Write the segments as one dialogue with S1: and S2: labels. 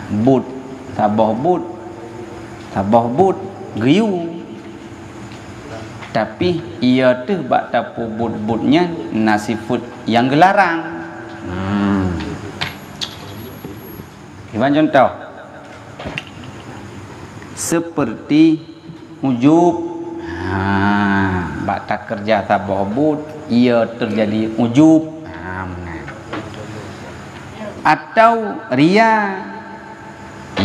S1: But tabah but giu. Tapi ia tu bak tapu but-butnya nasifut yang gelarang. Iban contoh seperti ujub. Bak tak kerja tabah but ia terjadi ujub. Atau ria,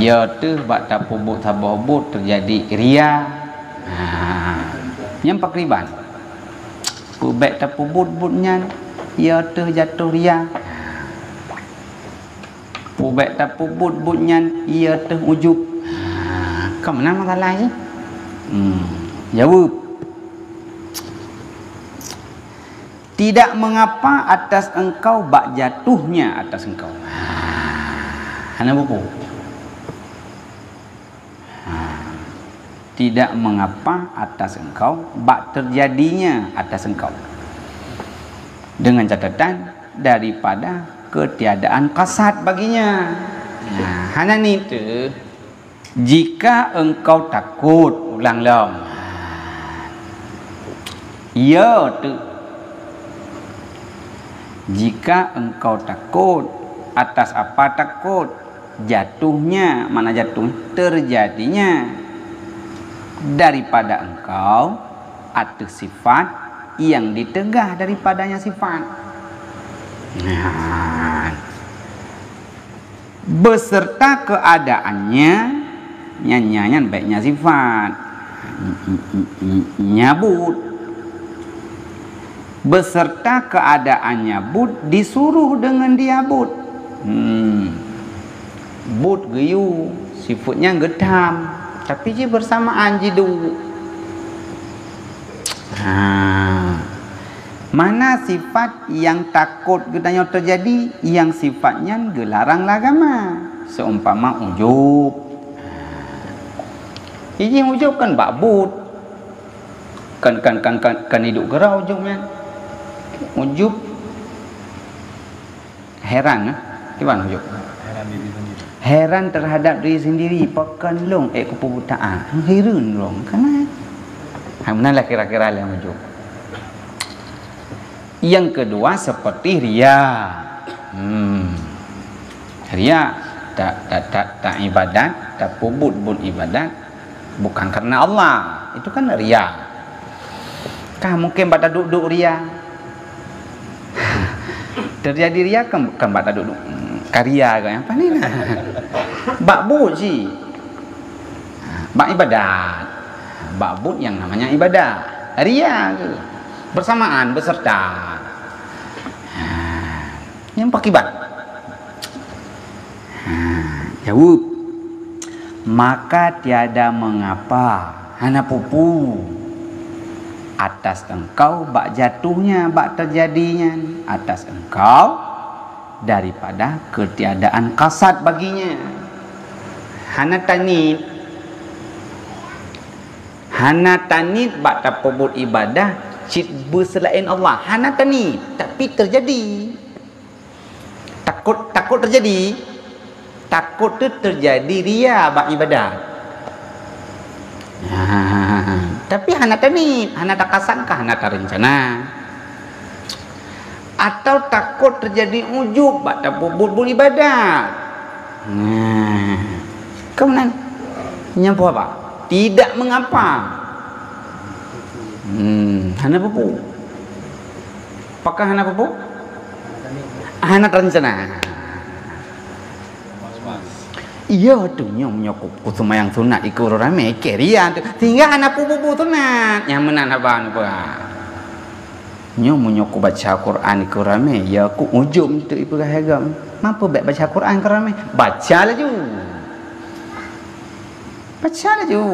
S1: ia tu bak tapu but tabah but terjadi ria. Yang pakriban pubek tapu but-butnya ia terjatuh ria. Pubek tapu but-butnya ia terujub. Kau mana masalah sih? Jawab. Tidak mengapa atas engkau bak jatuhnya atas engkau. Hana buku. Tidak mengapa atas engkau bak terjadinya atas engkau, dengan catatan daripada ketiadaan kasat baginya. Hana ni tu jika engkau takut, ulang long. Ya tu jika engkau takut, atas apa takut? Jatuhnya, mana jatuh? Terjadinya daripada engkau atas sifat yang ditegah daripadanya sifat. Beserta keadaannya, nyanyian baiknya sifat nyabut. Beserta keadaannya but disuruh dengan dia but. But geyu, sifatnya gedam. Tapi je bersamaan jidu. Mana sifat yang takut gedanya terjadi, yang sifatnya gelarang lagama. Seumpama ujub. Ini ujub kan bakbut. Kan hidup gerau ujubnya. Ujub heran. Gimana ujub? Heran terhadap diri sendiri, pakan long kepubutaan. Heran long. Kenapa? Manalah kira-kira yang ujub. Yang kedua seperti ria. Ria tak ibadat, tak pubut ibadat bukan karena Allah. Itu kan ria. Kah mungkin pada duduk ria. Terjadi ria kan pada duduk karya kan apa ni nah. Bak but sih. Bak ibadat. Bak but yang namanya ibadat. Ria ke? Bersamaan, beserta. Yang pakibat. Jawab. Maka tiada mengapa hana pupu atas engkau bak jatuhnya, bak terjadinya atas engkau daripada ketiadaan kasat baginya. Hana tanit bak tapubut ibadah cit berselain Allah. Hana tanit tapi terjadi. Takut terjadi. Takut tu terjadi ria bak ibadah. Tapi hana tanit, hana tak kasat kah, hana tak rencana. Atau takut terjadi ujub bak tapubut ibadat. Kemudian nyampu apa? Tidak mengapa. Hana pupu. Apakah hana pupu? Hana rencana. Iya tu nyom nyokop kusumayang sunat ikut rame kerian tu. Tinggal hana pupu sunat. Yang menan abang apa? Nyo menyoko baca Quran ke rame ya aku ujum tu ibu kahagam. Mampu baca Quran ke rame? Baca laju. Baca laju.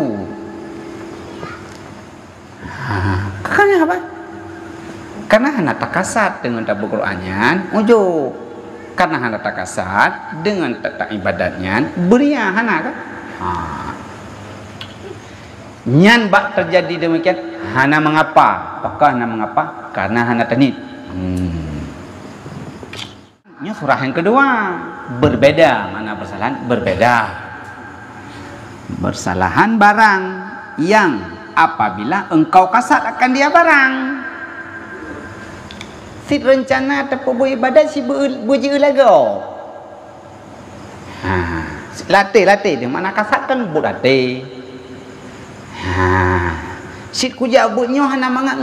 S1: Karena apa? Karena hana takasat dengan tabu Qurannya ujub. Karena hana takasat dengan tak ibadatnya beria hana kan? Nyan bak terjadi demikian hana mengapa? Apakah hana mengapa? Karena hana tanit. Nya surah yang kedua. Berbeda, mana bersalahan? Berbeda. Bersalahan barang yang apabila engkau kasat akan dia barang. Si rencana ataupun beribadat si buji ulago. Latih dia mana kasat kan buat latih. Si kuja buatnya hana mangat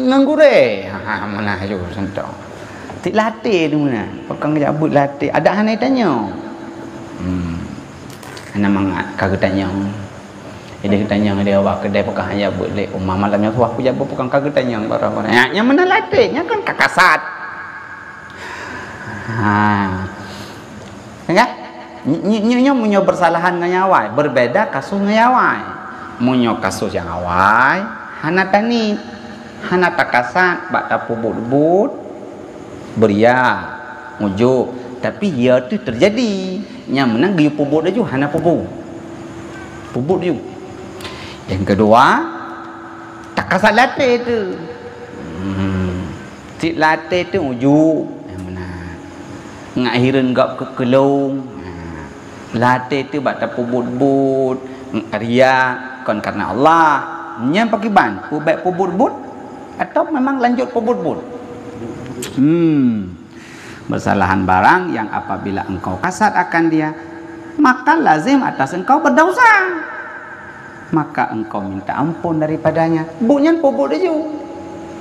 S1: nganggure. Mana ayo sentok. Tik latih tu mana. Pakang jabut latih. Ada hana tanya. Hana mangat kagak tanya. Dia tanya dia awak kedai pakang hanya buat lek umah malamnya tu aku jabut pakang kagak tanya barang-barang. Nya mana latihnya kan kakasat. Enggak? Nyo munyo bersalahan nganyawai, berbeda kasus nganyawai. Munyo kasus yang awai, hana tani, hana takasat, bak tapu but beria, ngujuk. Tapi ya tu terjadi. Yang menang giu pubut aja, hana pubut ju. Yang kedua, takasat latih tu. Cik latih tu ujuk. Yang menang. Ngakhiran gap ke kelung. Latih tu bak tapu but ria kon karena Allah nya pakai ban pubek pubut atau memang lanjut pubut bersalahan barang yang apabila engkau kasat akan dia maka lazim atas engkau berdosa, maka engkau minta ampun daripadanya. Bunya pubut aja,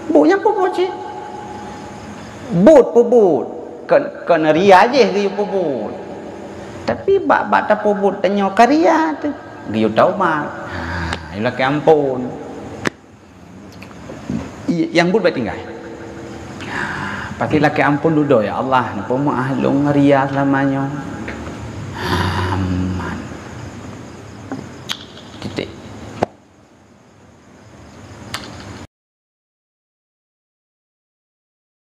S1: bunya pubut sih pubut kon ria aja dia pubut. Tapi bak tapu but tanya karya tu giu taubat. Itulah ke ampun. Yang but baik tinggal. Pastilah ke ampun dulu ya Allah. Napa mau ahlung ria selamanya.